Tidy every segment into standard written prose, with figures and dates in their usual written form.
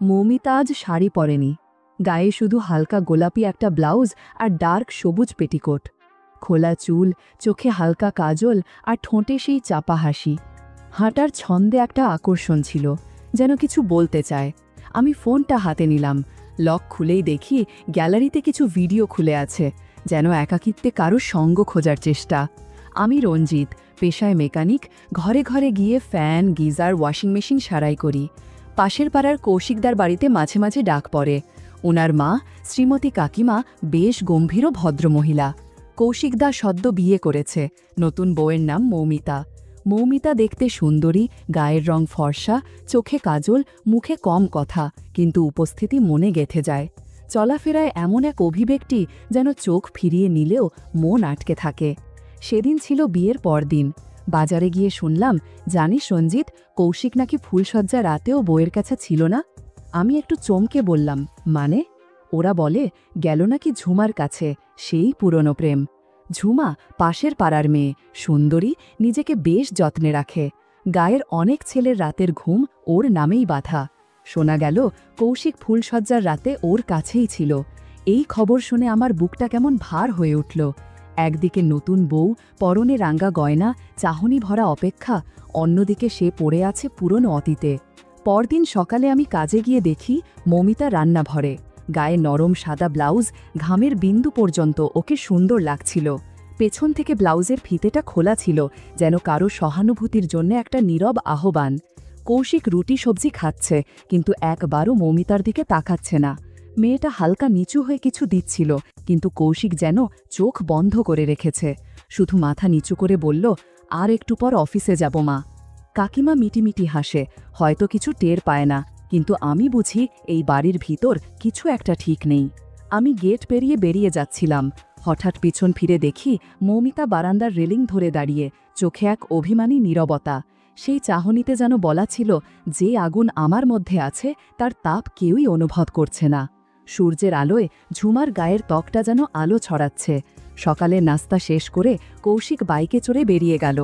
মৌমিতা আজ শাড়ি পরেনি। গায়ে শুধু হালকা গোলাপি একটা ব্লাউজ আর ডার্ক সবুজ পেটিকোট। খোলা চুল, চোখে হালকা কাজল আর ঠোঁটে সেই চাপা হাসি। হাঁটার ছন্দে একটা আকর্ষণ ছিল, যেন কিছু বলতে চায়। আমি ফোনটা হাতে নিলাম। লক খুলেই দেখি গ্যালারিতে কিছু ভিডিও খুলে আছে, যেন একাকিত্বে কারো সঙ্গ খোঁজার চেষ্টা। আমি রঞ্জিত, পেশায় মেকানিক, ঘরে ঘরে গিয়ে ফ্যান, গিজার, ওয়াশিং মেশিন সারাই করি। পাশের পাড়ার কৌশিকদার বাড়িতে মাঝে মাঝে ডাক পড়ে। ওনার মা, শ্রীমতী কাকিমা, বেশ গম্ভীর ও ভদ্রমহিলা। কৌশিকদা সদ্য বিয়ে করেছে, নতুন বউয়ের নাম মৌমিতা। মৌমিতা দেখতে সুন্দরী, গায়ের রং ফর্সা, চোখে কাজল, মুখে কম কথা, কিন্তু উপস্থিতি মনে গেঁথে যায়। চলাফেরায় এমন এক অভিব্যক্তি, যেন চোখ ফিরিয়ে নিলেও মন আটকে থাকে। সেদিন ছিল বিয়ের পরদিন। বাজারে গিয়ে শুনলাম, জানিস রঞ্জিত, কৌশিক নাকি ফুলশয্যা রাতেও বউয়ের কাছে ছিল না। আমি একটু চমকে বললাম, মানে? ওরা বলে গেল নাকি ঝুমার কাছে, সেই পুরনো প্রেম। ঝুমা পাশের পাড়ার মেয়ে, সুন্দরী, নিজেকে বেশ যত্নে রাখে। গায়ের অনেক ছেলের রাতের ঘুম ওর নামেই বাঁধা। শোনা গেল কৌশিক ফুলশয্যার রাতে ওর কাছেই ছিল। এই খবর শুনে আমার বুকটা কেমন ভার হয়ে উঠল। একদিকে নতুন বউ, পরনে রাঙ্গা গয়না, চাহনি ভরা অপেক্ষা, অন্যদিকে সে পড়ে আছে পুরনো অতীতে। পরদিন সকালে আমি কাজে গিয়ে দেখি মৌমিতা রান্নাঘরে। গায়ে নরম সাদা ব্লাউজ, ঘামের বিন্দু পর্যন্ত ওকে সুন্দর লাগছিল। পেছন থেকে ব্লাউজের ফিতেটা খোলা ছিল, যেন কারো সহানুভূতির জন্য একটা নীরব আহ্বান। কৌশিক রুটি সবজি খাচ্ছে, কিন্তু একবারও মৌমিতার দিকে তাকাচ্ছে না। মেয়েটা হালকা নিচু হয়ে কিছু দিচ্ছিল, কিন্তু কৌশিক যেন চোখ বন্ধ করে রেখেছে। শুধু মাথা নিচু করে বলল, আর একটু পর অফিসে যাব মা। কাকিমা মিটিমিটি হাসে, হয়তো কিছু টের পায় না, কিন্তু আমি বুঝি এই বাড়ির ভিতর কিছু একটা ঠিক নেই। আমি গেট পেরিয়ে বেরিয়ে যাচ্ছিলাম। হঠাৎ পিছন ফিরে দেখি মৌমিতা বারান্দার রেলিং ধরে দাঁড়িয়ে, চোখে এক অভিমানী নীরবতা। সেই চাহনিতে যেন বলা ছিল, যে আগুন আমার মধ্যে আছে তার তাপ কেউই অনুভব করছে না। সূর্যের আলোয় ঝুমার গায়ের ত্বকটা যেন আলো ছড়াচ্ছে। সকালের নাস্তা শেষ করে কৌশিক বাইকে চড়ে বেরিয়ে গেল।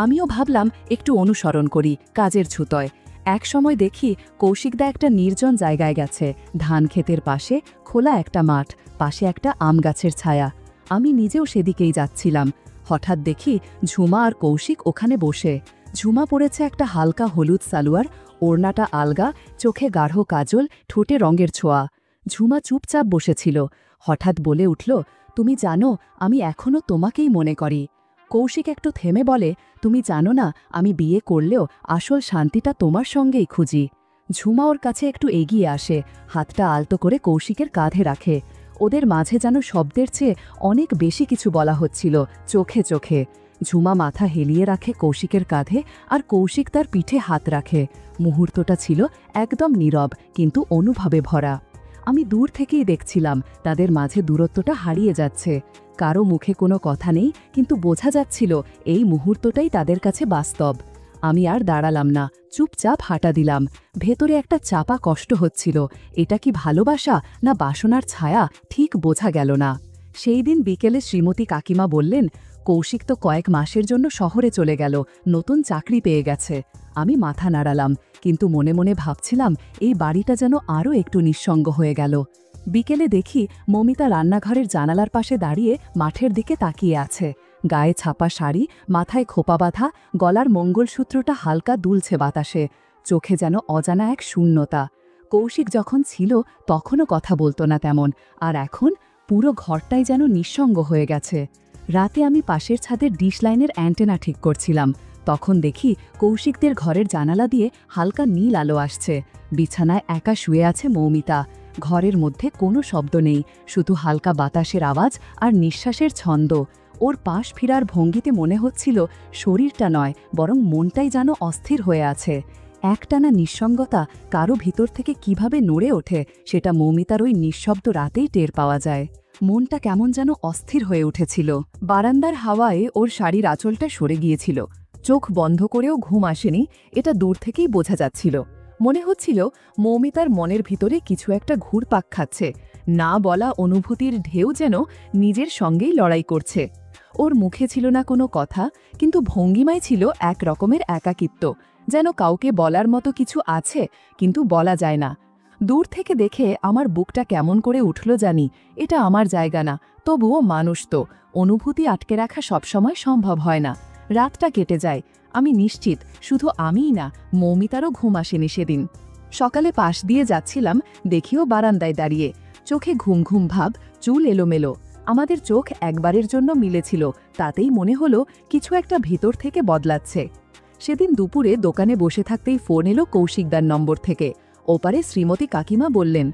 আমিও ভাবলাম একটু অনুসরণ করি, কাজের ছুতোয়। এক সময় দেখি কৌশিকদা একটা নির্জন জায়গায় গেছে, ধান ক্ষেতের পাশে খোলা একটা মাঠ, পাশে একটা আম গাছের ছায়া। আমি নিজেও সেদিকেই যাচ্ছিলাম। হঠাৎ দেখি ঝুমা আর কৌশিক ওখানে বসে। ঝুমা পড়েছে একটা হালকা হলুদ সালোয়ার, ওড়নাটা আলগা, চোখে গাঢ় কাজল, ঠোঁটে রঙের ছোঁয়া। ঝুমা চুপচাপ বসেছিল। হঠাৎ বলে উঠল, তুমি জানো, আমি এখনও তোমাকেই মনে করি। কৌশিক একটু থেমে বলে, তুমি জানো না, আমি বিয়ে করলেও আসল শান্তিটা তোমার সঙ্গেই খুঁজি। ঝুমা ওর কাছে একটু এগিয়ে আসে, হাতটা আলতো করে কৌশিকের কাঁধে রাখে। ওদের মাঝে যেন শব্দের চেয়ে অনেক বেশি কিছু বলা হচ্ছিল, চোখে চোখে। ঝুমা মাথা হেলিয়ে রাখে কৌশিকের কাঁধে, আর কৌশিক তার পিঠে হাত রাখে। মুহূর্তটা ছিল একদম নীরব, কিন্তু অনুভবে ভরা। আমি দূর থেকেই দেখছিলাম তাদের মাঝে দূরত্বটা হারিয়ে যাচ্ছে। কারো মুখে কোনো কথা নেই, কিন্তু বোঝা যাচ্ছিল এই মুহূর্তটাই তাদের কাছে বাস্তব। আমি আর দাঁড়ালাম না, চুপচাপ হাঁটা দিলাম। ভেতরে একটা চাপা কষ্ট হচ্ছিল, এটা কি ভালোবাসা না বাসনার ছায়া, ঠিক বোঝা গেল না। সেই দিন বিকেলে শ্রীমতী কাকিমা বললেন, কৌশিক তো কয়েক মাসের জন্য শহরে চলে গেল, নতুন চাকরি পেয়ে গেছে। আমি মাথা নাড়ালাম, কিন্তু মনে মনে ভাবছিলাম এই বাড়িটা যেন আরও একটু নিঃসঙ্গ হয়ে গেল। বিকেলে দেখি মৌমিতা রান্নাঘরের জানালার পাশে দাঁড়িয়ে মাঠের দিকে তাকিয়ে আছে। গায়ে ছাপা শাড়ি, মাথায় খোপা বাঁধা, গলার মঙ্গলসূত্রটা হালকা দুলছে বাতাসে। চোখে যেন অজানা এক শূন্যতা। কৌশিক যখন ছিল তখনও কথা বলতো না তেমন, আর এখন পুরো ঘরটাই যেন নিঃসঙ্গ হয়ে গেছে। রাতে আমি পাশের ছাদের ডিশ লাইনের অ্যান্টেনা ঠিক করছিলাম। তখন দেখি কৌশিকদের ঘরের জানালা দিয়ে হালকা নীল আলো আসছে। বিছানায় একা শুয়ে আছে মৌমিতা। ঘরের মধ্যে কোনো শব্দ নেই, শুধু হালকা বাতাসের আওয়াজ আর নিঃশ্বাসের ছন্দ। ওর পাশ ফিরার ভঙ্গিতে মনে হচ্ছিল শরীরটা নয়, বরং মনটাই যেন অস্থির হয়ে আছে। একটানা নিঃসঙ্গতা কারো ভিতর থেকে কিভাবে নড়ে ওঠে, সেটা মৌমিতার ওই নিঃশব্দ রাতেই টের পাওয়া যায়। মনটা কেমন যেন অস্থির হয়ে উঠেছিল। বারান্দার হাওয়ায় ওর শাড়ির আঁচলটা সরে গিয়েছিল। চোখ বন্ধ করেও ঘুম আসেনি, এটা দূর থেকেই বোঝা যাচ্ছিল। মনে হচ্ছিল মৌমিতার মনের ভিতরে কিছু একটা ঘুরপাক খাচ্ছে, না বলা অনুভূতির ঢেউ যেন নিজের সঙ্গেই লড়াই করছে। ওর মুখে ছিল না কোনো কথা, কিন্তু ভঙ্গিমায় ছিল এক রকমের একাকিত্ব, যেন কাউকে বলার মতো কিছু আছে, কিন্তু বলা যায় না। দূর থেকে দেখে আমার বুকটা কেমন করে উঠল জানি। এটা আমার জায়গা না, তবুও মানুষ তো, অনুভূতি আটকে রাখা সবসময় সম্ভব হয় না। রাতটা কেটে যায়। আমি নিশ্চিত শুধু আমিই না, মৌমিতারও ঘুম আসেনি সেদিন। সকালে পাশ দিয়ে যাচ্ছিলাম, দেখিও বারান্দায় দাঁড়িয়ে, চোখে ঘুম ঘুম ভাব, চুল এলোমেলো। আমাদের চোখ একবারের জন্য মিলেছিল, তাতেই মনে হলো কিছু একটা ভিতর থেকে বদলাচ্ছে। সেদিন দুপুরে দোকানে বসে থাকতেই ফোন এলো কৌশিকদার নম্বর থেকে। ওপারে শ্রীমতী কাকিমা বললেন,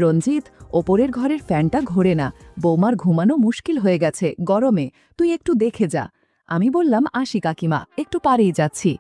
রঞ্জিত, ওপরের ঘরের ফ্যানটা ঘোরে না, বৌমার ঘুমানো মুশকিল হয়ে গেছে গরমে, তুই একটু দেখে যা। আমি বললাম, আসি কাকিমা, একটু পারেই যাচ্ছি।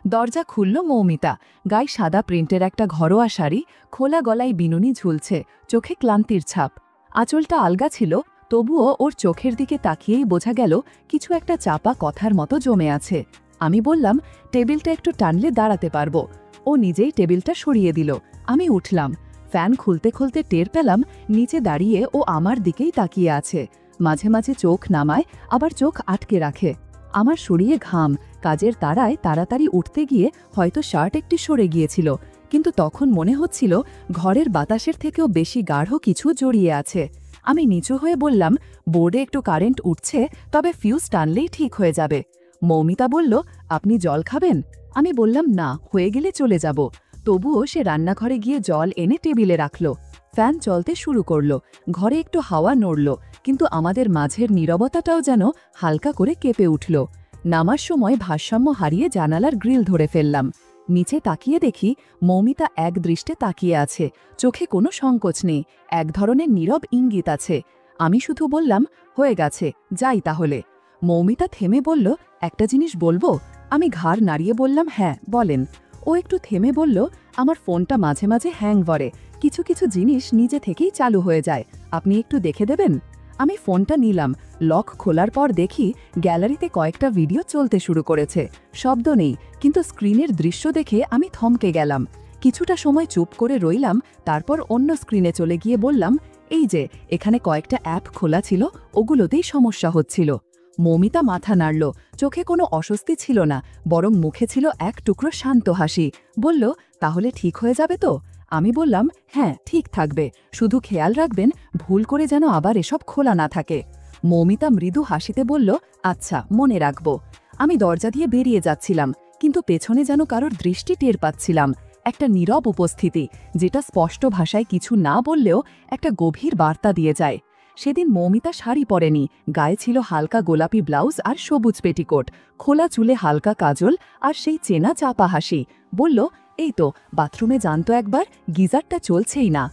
দরজা খুলল মৌমিতা। গায়ে সাদা প্রিন্টের একটা ঘরোয়া শাড়ি, খোলা গলায় বিনুনি ঝুলছে, চোখে ক্লান্তির ছাপ। আঁচলটা আলগা ছিল, তবুও ওর চোখের দিকে তাকিয়েই বোঝা গেল কিছু একটা চাপা কথার মতো জমে আছে। আমি বললাম, টেবিলটা একটু টানলে দাঁড়াতে পারবো। ও নিজেই টেবিলটা সরিয়ে দিল। আমি উঠলাম। ফ্যান খুলতে খুলতে টের পেলাম নিচে দাঁড়িয়ে ও আমার দিকেই তাকিয়ে আছে। মাঝে মাঝে চোখ নামায়, আবার চোখ আটকে রাখে। আমার শরীরে ঘাম, কাজের তাড়ায় তাড়াতাড়ি উঠতে গিয়ে হয়তো শার্ট একটু সরে গিয়েছিল, কিন্তু তখন মনে হচ্ছিল ঘরের বাতাসের থেকেও বেশি গাঢ় কিছু জড়িয়ে আছে। আমি নিচু হয়ে বললাম, বোর্ডে একটু কারেন্ট উঠছে, তবে ফিউজ টানলেই ঠিক হয়ে যাবে। মৌমিতা বলল, আপনি জল খাবেন? আমি বললাম, না, হয়ে গেলে চলে যাব। তবুও সে রান্নাঘরে গিয়ে জল এনে টেবিলে রাখল। ফ্যান চলতে শুরু করল। ঘরে একটু হাওয়া নড়ল, কিন্তু আমাদের মাঝের নীরবতাটাও যেন হালকা করে কেঁপে উঠল। নামার সময় ভারসাম্য হারিয়ে জানালার গ্রিল ধরে ফেললাম। নিচে তাকিয়ে দেখি মৌমিতা এক দৃষ্টে তাকিয়ে আছে, চোখে কোনো সংকোচ নেই, এক ধরনের নীরব ইঙ্গিত আছে। আমি শুধু বললাম, হয়ে গেছে, যাই তাহলে। মৌমিতা থেমে বলল, একটা জিনিস বলবো? আমি ঘাড় নাড়িয়ে বললাম, হ্যাঁ বলেন। ও একটু থেমে বলল, আমার ফোনটা মাঝে মাঝে হ্যাং করে, কিছু কিছু জিনিস নিজে থেকেই চালু হয়ে যায়, আপনি একটু দেখে দেবেন? আমি ফোনটা নিলাম। লক খোলার পর দেখি গ্যালারিতে কয়েকটা ভিডিও চলতে শুরু করেছে। শব্দ নেই, কিন্তু স্ক্রিনের দৃশ্য দেখে আমি থমকে গেলাম। কিছুটা সময় চুপ করে রইলাম, তারপর অন্য স্ক্রিনে চলে গিয়ে বললাম, এই যে এখানে কয়েকটা অ্যাপ খোলা ছিল, ওগুলোতেই সমস্যা হচ্ছিল। মৌমিতা মাথা নাড়ল, চোখে কোনো অস্বস্তি ছিল না, বরং মুখে ছিল এক টুকরো শান্ত হাসি। বলল, তাহলে ঠিক হয়ে যাবে তো? আমি বললাম, হ্যাঁ ঠিক থাকবে, শুধু খেয়াল রাখবেন ভুল করে যেন আবার এসব খোলা না থাকে। মৌমিতা মৃদু হাসিতে বলল, আচ্ছা, মনে রাখব। আমি দরজা দিয়ে বেরিয়ে যাচ্ছিলাম, কিন্তু পেছনে যেন কারোর দৃষ্টি টের পাচ্ছিলাম, একটা নীরব উপস্থিতি, যেটা স্পষ্ট ভাষায় কিছু না বললেও একটা গভীর বার্তা দিয়ে যায়। সেদিন মৌমিতা শাড়ি পরেনি, গায়ে ছিল হালকা গোলাপি ব্লাউজ আর সবুজ পেটিকোট, খোলা চুলে হালকা কাজল আর সেই চেনা চাপা হাসি। বলল, এই তো, বাথরুমে জানতো একবার, গিজারটা চলছেই না।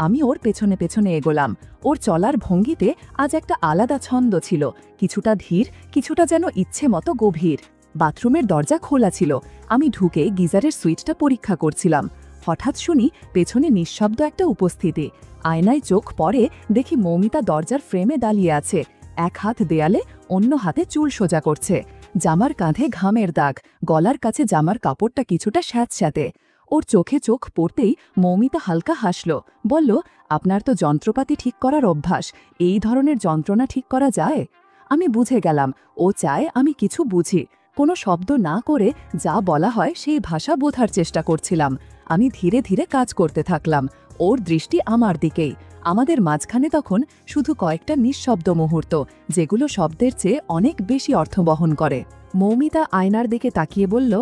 আমি ওর পেছনে পেছনে এগোলাম। ওর চলার ভঙ্গিতে আজ একটা আলাদা ছন্দ ছিল, কিছুটা ধীর, কিছুটা যেন ইচ্ছে মতো গভীর। বাথরুমের দরজা খোলা ছিল। আমি ঢুকে গিজারের সুইচটা পরীক্ষা করছিলাম। হঠাৎ শুনি পেছনে নিঃশব্দ একটা উপস্থিতি। আয়নায় চোখ পড়ে, দেখি মৌমিতা দরজার ফ্রেমে দাঁড়িয়ে আছে, এক হাত দেয়ালে, অন্য হাতে চুল সোজা করছে। জামার কাঁধে ঘামের দাগ, গলার কাছে জামার কাপড়টা কিছুটা স্যাঁতস্যাঁতে। ওর চোখে চোখ পড়তেই মৌমিতা হালকা হাসল, বলল, আপনার তো যন্ত্রপাতি ঠিক করার অভ্যাস, এই ধরনের যন্ত্রণা ঠিক করা যায়? আমি বুঝে গেলাম ও চায় আমি কিছু বুঝি। কোনো শব্দ না করে যা বলা হয় সেই ভাষা বোঝার চেষ্টা করছিলাম। আমি ধীরে ধীরে কাজ করতে থাকলাম, ওর দৃষ্টি আমার দিকেই। আমাদের মাঝখানে তখন শুধু কয়েকটা নিঃশব্দ মুহূর্ত, যেগুলো শব্দের চেয়ে অনেক বেশি অর্থ বহন করে। মৌমিতা আয়নার দিকে তাকিয়ে বলল,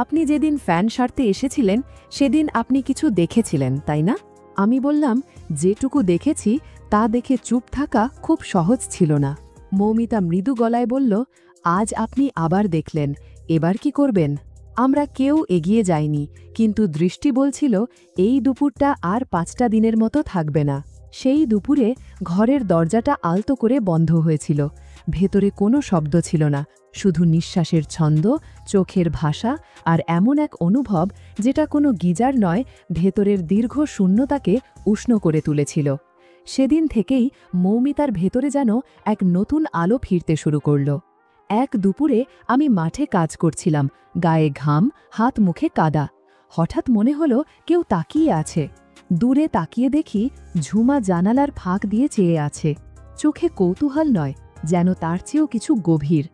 আপনি যেদিন ফ্যান সারতে এসেছিলেন সেদিন আপনি কিছু দেখেছিলেন, তাই না? আমি বললাম, যেটুকু দেখেছি তা দেখে চুপ থাকা খুব সহজ ছিল না। মৌমিতা মৃদু গলায় বলল, আজ আপনি আবার দেখলেন, এবার কি করবেন? আমরা কেউ এগিয়ে যাইনি, কিন্তু দৃষ্টি বলছিল এই দুপুরটা আর 5টা দিনের মতো থাকবে না। সেই দুপুরে ঘরের দরজাটা আলতো করে বন্ধ হয়েছিল। ভেতরে কোনো শব্দ ছিল না, শুধু নিঃশ্বাসের ছন্দ, চোখের ভাষা আর এমন এক অনুভব যেটা কোনো গিজার নয়, ভেতরের দীর্ঘ শূন্যতাকে উষ্ণ করে তুলেছিল। সেদিন থেকেই মৌমিতার ভেতরে যেন এক নতুন আলো ফিরতে শুরু করল। এক দুপুরে আমি মাঠে কাজ করছিলাম, গায়ে ঘাম, হাত মুখে কাদা। হঠাৎ মনে হলো কেউ তাকিয়ে আছে। দূরে তাকিয়ে দেখি ঝুমা জানালার ফাঁক দিয়ে চেয়ে আছে, চোখে কৌতূহল নয়, যেন তার চেয়েও কিছু গভীর।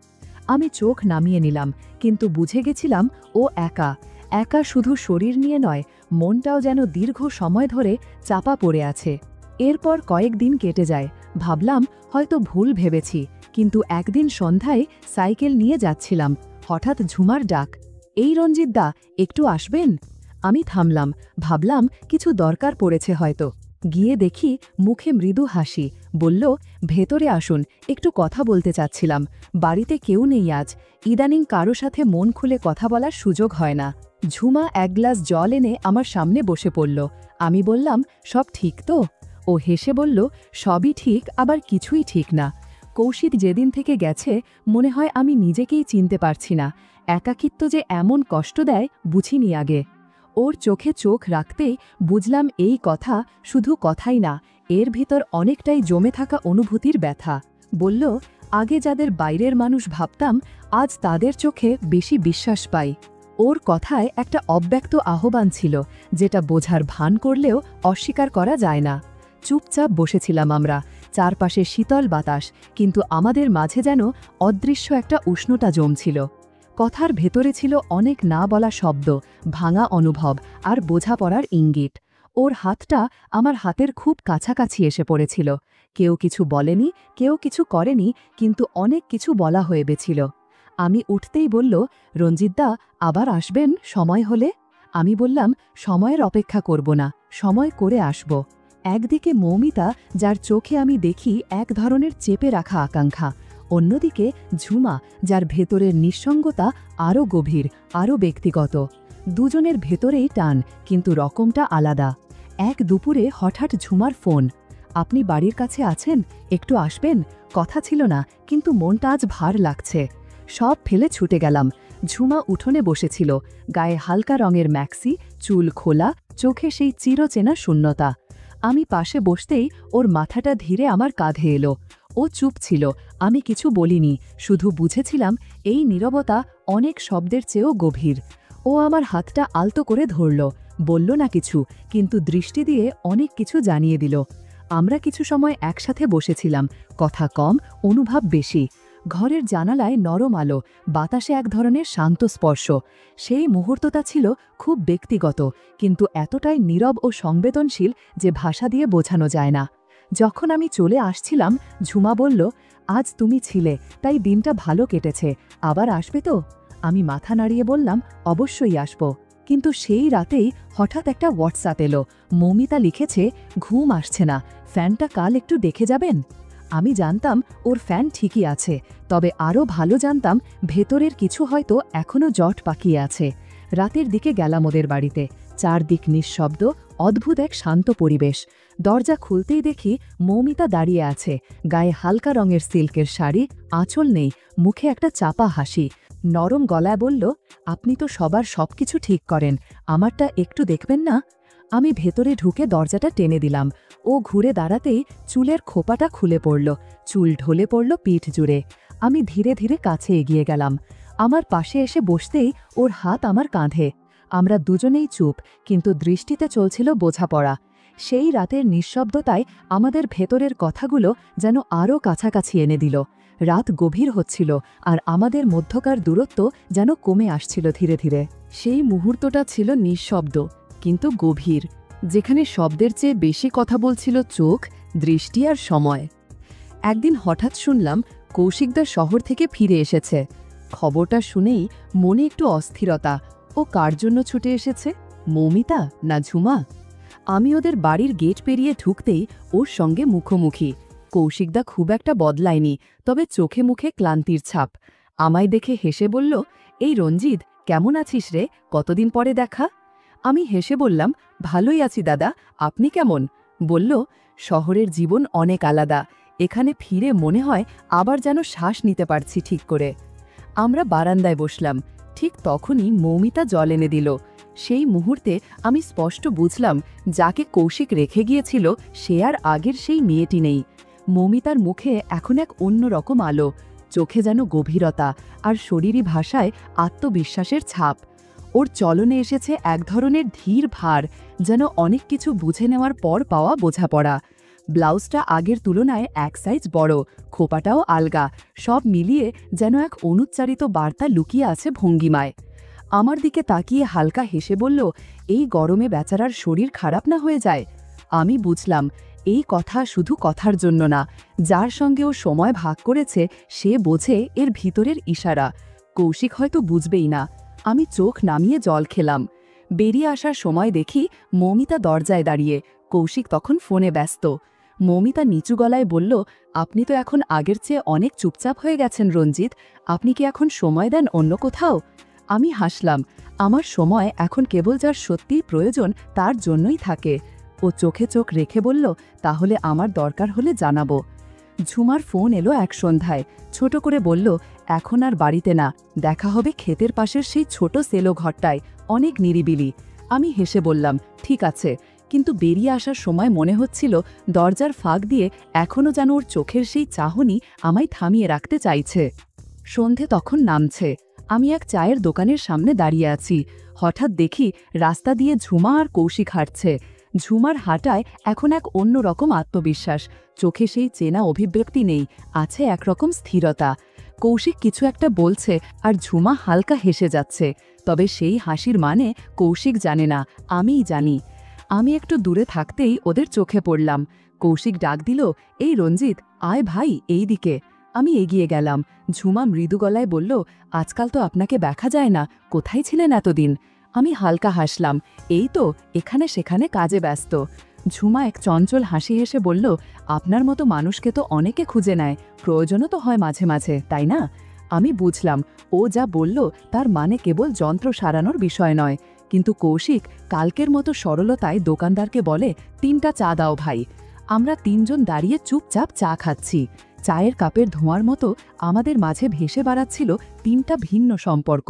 আমি চোখ নামিয়ে নিলাম, কিন্তু বুঝে গেছিলাম ও একা, একা শুধু শরীর নিয়ে নয়, মনটাও যেন দীর্ঘ সময় ধরে চাপা পড়ে আছে। এরপর কয়েকদিন কেটে যায়। ভাবলাম হয়তো ভুল ভেবেছি, কিন্তু একদিন সন্ধ্যায় সাইকেল নিয়ে যাচ্ছিলাম, হঠাৎ ঝুমার ডাক, এই রঞ্জিত দা, একটু আসবেন? আমি থামলাম, ভাবলাম কিছু দরকার পড়েছে হয়তো। গিয়ে দেখি মুখে মৃদু হাসি। বলল, ভেতরে আসুন, একটু কথা বলতে চাচ্ছিলাম। বাড়িতে কেউ নেই আজ, ইদানিং কারো সাথে মন খুলে কথা বলার সুযোগ হয় না। ঝুমা এক গ্লাস জল এনে আমার সামনে বসে পড়ল। আমি বললাম, সব ঠিক তো? ও হেসে বলল, সবই ঠিক, আবার কিছুই ঠিক না। কৌশিক যেদিন থেকে গেছে মনে হয় আমি নিজেকেই চিনতে পারছি না। একাকিত্ব যে এমন কষ্ট দেয় বুঝিনি আগে। ওর চোখে চোখ রাখতেই বুঝলাম এই কথা শুধু কথাই না, এর ভিতর অনেকটাই জমে থাকা অনুভূতির ব্যথা। বলল, আগে যাদের বাইরের মানুষ ভাবতাম, আজ তাদের চোখে বেশি বিশ্বাস পাই। ওর কথায় একটা অব্যক্ত আহ্বান ছিল, যেটা বোঝার ভান করলেও অস্বীকার করা যায় না। চুপচাপ বসেছিলাম আমরা, চারপাশে শীতল বাতাস, কিন্তু আমাদের মাঝে যেন অদৃশ্য একটা উষ্ণতা জমছিল। কথার ভেতরে ছিল অনেক না বলা শব্দ, ভাঙা অনুভব আর বোঝাপড়ার ইঙ্গিত। ওর হাতটা আমার হাতের খুব কাছাকাছি এসে পড়েছিল। কেউ কিছু বলেনি, কেউ কিছু করেনি, কিন্তু অনেক কিছু বলা হয়ে গেছিল। আমি উঠতেই বলল, রঞ্জিতদা, আবার আসবেন সময় হলে? আমি বললাম, সময়ের অপেক্ষা করব না, সময় করে আসব। একদিকে মৌমিতা, যার চোখে আমি দেখি এক ধরনের চেপে রাখা আকাঙ্ক্ষা, অন্যদিকে ঝুমা, যার ভেতরের নিঃসঙ্গতা আরও গভীর, আরও ব্যক্তিগত। দুজনের ভেতরেই টান, কিন্তু রকমটা আলাদা। এক দুপুরে হঠাৎ ঝুমার ফোন, আপনি বাড়ির কাছে আছেন, একটু আসবেন? কথা ছিল না, কিন্তু মনটা আজ ভার লাগছে। সব ফেলে ছুটে গেলাম। ঝুমা উঠোনে বসেছিল, গায়ে হালকা রঙের ম্যাক্সি, চুল খোলা, চোখে সেই চিরচেনা শূন্যতা। আমি পাশে বসতেই ওর মাথাটা ধীরে আমার কাঁধে এলো। ও চুপ ছিল, আমি কিছু বলিনি, শুধু বুঝেছিলাম এই নীরবতা অনেক শব্দের চেয়েও গভীর। ও আমার হাতটা আলতো করে ধরল, বলল না কিছু, কিন্তু দৃষ্টি দিয়ে অনেক কিছু জানিয়ে দিল। আমরা কিছু সময় একসাথে বসেছিলাম, কথা কম, অনুভব বেশি। ঘরের জানালায় নরম আলো, বাতাসে এক ধরনের শান্ত স্পর্শ। সেই মুহূর্তটা ছিল খুব ব্যক্তিগত, কিন্তু এতটাই নীরব ও সংবেদনশীল যে ভাষা দিয়ে বোঝানো যায় না। যখন আমি চলে আসছিলাম, ঝুমা বলল, আজ তুমি ছিলে, তাই দিনটা ভালো কেটেছে, আবার আসবে তো? আমি মাথা নাড়িয়ে বললাম, অবশ্যই আসব। কিন্তু সেই রাতেই হঠাৎ একটা হোয়াটসঅ্যাপ এলো। মৌমিতা লিখেছে, ঘুম আসছে না, ফ্যানটা কাল একটু দেখে যাবেন? আমি জানতাম ওর ফ্যান ঠিকই আছে, তবে আরও ভালো জানতাম ভেতরের কিছু হয়তো এখনও জট পাকিয়ে আছে। রাতের দিকে গেলাম ওদের বাড়িতে। চারদিক নিঃশব্দ, অদ্ভুত এক শান্ত পরিবেশ। দরজা খুলতেই দেখি মৌমিতা দাঁড়িয়ে আছে, গায়ে হালকা রঙের সিল্কের শাড়ি, আঁচল নেই, মুখে একটা চাপা হাসি। নরম গলায় বলল, আপনি তো সবার সবকিছু ঠিক করেন, আমারটা একটু দেখবেন না? আমি ভেতরে ঢুকে দরজাটা টেনে দিলাম। ও ঘুরে দাঁড়াতেই চুলের খোপাটা খুলে পড়ল, চুল ঢলে পড়ল পিঠ জুড়ে। আমি ধীরে ধীরে কাছে এগিয়ে গেলাম। আমার পাশে এসে বসতেই ওর হাত আমার কাঁধে। আমরা দুজনেই চুপ, কিন্তু দৃষ্টিতে চলছিল বোঝাপড়া। সেই রাতের নিঃশব্দতায় আমাদের ভেতরের কথাগুলো যেন আরও কাছাকাছি এনে দিল। রাত গভীর হচ্ছিল, আর আমাদের মধ্যকার দূরত্ব যেন কমে আসছিল ধীরে ধীরে। সেই মুহূর্তটা ছিল নিঃশব্দ, কিন্তু গভীর, যেখানে শব্দের চেয়ে বেশি কথা বলছিল চোখ, দৃষ্টি আর সময়। একদিন হঠাৎ শুনলাম কৌশিকদা শহর থেকে ফিরে এসেছে। খবরটা শুনেই মনে একটু অস্থিরতা। ও কার জন্য ছুটে এসেছে? মৌমিতা না ঝুমা? আমি ওদের বাড়ির গেট পেরিয়ে ঢুকতেই ওর সঙ্গে মুখোমুখি। কৌশিকদা খুব একটা বদলায়নি, তবে চোখে মুখে ক্লান্তির ছাপ। আমায় দেখে হেসে বলল, এই রঞ্জিত, কেমন আছিস রে, কতদিন পরে দেখা? আমি হেসে বললাম, ভালোই আছি দাদা, আপনি কেমন? বলল, শহরের জীবন অনেক আলাদা, এখানে ফিরে মনে হয় আবার যেন শ্বাস নিতে পারছি ঠিক করে। আমরা বারান্দায় বসলাম। ঠিক তখনই মৌমিতা জল এনে দিল। সেই মুহূর্তে আমি স্পষ্ট বুঝলাম, যাকে কৌশিক রেখে গিয়েছিল সে আর আগের সেই মেয়েটি নেই। মৌমিতার মুখে এখন এক অন্যরকম আলো, চোখে যেন গভীরতা, আর শরীরী ভাষায় আত্মবিশ্বাসের ছাপ। ওর চলনে এসেছে এক ধরনের ধীর ভার, যেন অনেক কিছু বুঝে নেওয়ার পর পাওয়া বোঝাপড়া। ব্লাউজটা আগের তুলনায় এক সাইজ বড়, খোপাটাও আলগা, সব মিলিয়ে যেন এক অনুচ্চারিত বার্তা লুকিয়ে আছে ভঙ্গিমায়। আমার দিকে তাকিয়ে হালকা হেসে বলল, এই গরমে বেচারার শরীর খারাপ না হয়ে যায়। আমি বুঝলাম এই কথা শুধু কথার জন্য না, যার সঙ্গে ও সময় ভাগ করেছে সে বোঝে এর ভিতরের ইশারা। কৌশিক হয়তো বুঝবেই না। আমি চোখ নামিয়ে জল খেলাম। বেরিয়ে আসার সময় দেখি মৌমিতা দরজায় দাঁড়িয়ে, কৌশিক তখন ফোনে ব্যস্ত। মৌমিতা নিচু গলায় বলল, আপনি তো এখন আগের চেয়ে অনেক চুপচাপ হয়ে গেছেন রঞ্জিত, আপনি কি এখন সময় দেন অন্য কোথাও? আমি হাসলাম, আমার সময় এখন কেবল যার সত্যিই প্রয়োজন তার জন্যই থাকে। ও চোখে চোখ রেখে বলল, তাহলে আমার দরকার হলে জানাবো। ঝুমার ফোন এলো এক সন্ধ্যায়, ছোট করে বলল, এখন আর বাড়িতে না, দেখা হবে ক্ষেতের পাশের সেই ছোট সেলো ঘরটায়, অনেক নিরিবিলি। আমি হেসে বললাম, ঠিক আছে, কিন্তু বেরিয়ে আসার সময় মনে হচ্ছিল দরজার ফাঁক দিয়ে এখনও যেন ওর চোখের সেই চাহনি আমায় থামিয়ে রাখতে চাইছে। সন্ধে তখন নামছে। আমি এক চায়ের দোকানের সামনে দাঁড়িয়ে আছি। হঠাৎ দেখি রাস্তা দিয়ে ঝুমা আর কৌশিক হাঁটছে। ঝুমার হাঁটায় এখন এক অন্যরকম আত্মবিশ্বাস, চোখে সেই চেনা অভিব্যক্তি নেই, আছে একরকম স্থিরতা। কৌশিক কিছু একটা বলছে আর ঝুমা হালকা হেসে যাচ্ছে, তবে সেই হাসির মানে কৌশিক জানে না, আমিই জানি। আমি একটু দূরে থাকতেই ওদের চোখে পড়লাম। কৌশিক ডাক দিল, এই রঞ্জিত, আয় ভাই এই দিকে। আমি এগিয়ে গেলাম। ঝুমা মৃদু গলায় বলল, আজকাল তো আপনাকে দেখা যায় না, কোথায় ছিলেন এতদিন? আমি হালকা হাসলাম, এই তো এখানে সেখানে কাজে ব্যস্ত। ঝুমা এক চঞ্চল হাসি হেসে বলল, আপনার মতো মানুষকে তো অনেকে খুঁজে নেয়, প্রয়োজনও তো হয় মাঝে মাঝে, তাই না? আমি বুঝলাম ও যা বলল তার মানে কেবল যন্ত্র সারানোর বিষয় নয়। কিন্তু কৌশিক কালকের মতো সরলতায় দোকানদারকে বলে, 3টা চা দাও ভাই। আমরা 3জন দাঁড়িয়ে চুপচাপ চা খাচ্ছি। চায়ের কাপের ধোঁয়ার মতো আমাদের মাঝে ভেসে বেড়াচ্ছিল 3টা ভিন্ন সম্পর্ক।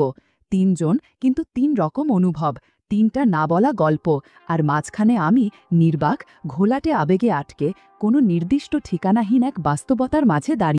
3জন, কিন্তু 3 রকম অনুভব, 3টা না বলা গল্প। আর মাঝখানে আমি নির্বাক, ঘোলাটে আবেগে আটকে, কোনো নির্দিষ্ট ঠিকানাহীন এক বাস্তবতার মাঝে দাঁড়িয়ে।